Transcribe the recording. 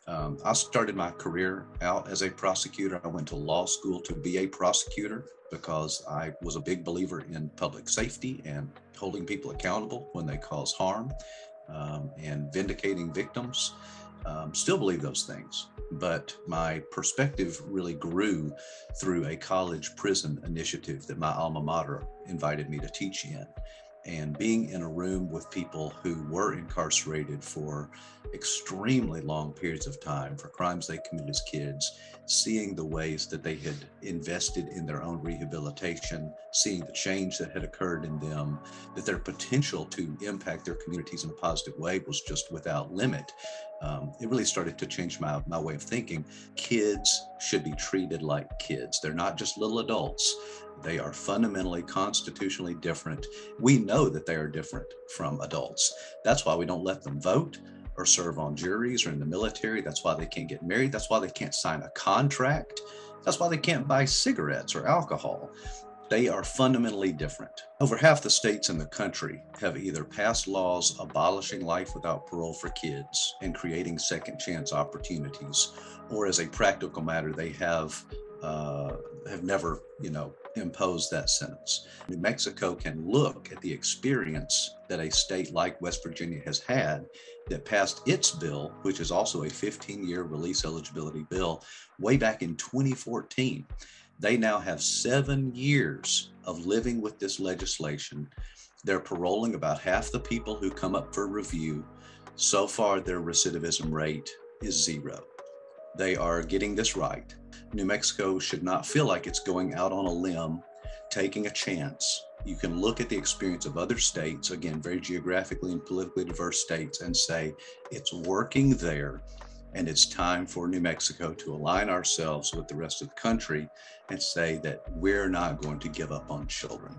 I started my career out as a prosecutor. I went to law school to be a prosecutor because I was a big believer in public safety and holding people accountable when they cause harm, and vindicating victims. Still believe those things, but my perspective really grew through a college prison initiative that my alma mater invited me to teach in. And being in a room with people who were incarcerated for extremely long periods of time for crimes they committed as kids, seeing the ways that they had invested in their own rehabilitation, seeing the change that had occurred in them, that their potential to impact their communities in a positive way was just without limit. It really started to change my way of thinking. Kids should be treated like kids. They're not just little adults. They are fundamentally, constitutionally different. We know that they are different from adults. That's why we don't let them vote or serve on juries or in the military. That's why they can't get married. That's why they can't sign a contract. That's why they can't buy cigarettes or alcohol. They are fundamentally different. Over half the states in the country have either passed laws abolishing life without parole for kids and creating second chance opportunities, or as a practical matter, they have never, imposed that sentence. New Mexico can look at the experience that a state like West Virginia has had that passed its bill, which is also a 15-year release eligibility bill, way back in 2014. They now have 7 years of living with this legislation. They're paroling about half the people who come up for review. So far, their recidivism rate is zero. They are getting this right. New Mexico should not feel like it's going out on a limb, taking a chance. You can look at the experience of other states, again, very geographically and politically diverse states, and say it's working there. And it's time for New Mexico to align ourselves with the rest of the country and say that we're not going to give up on children.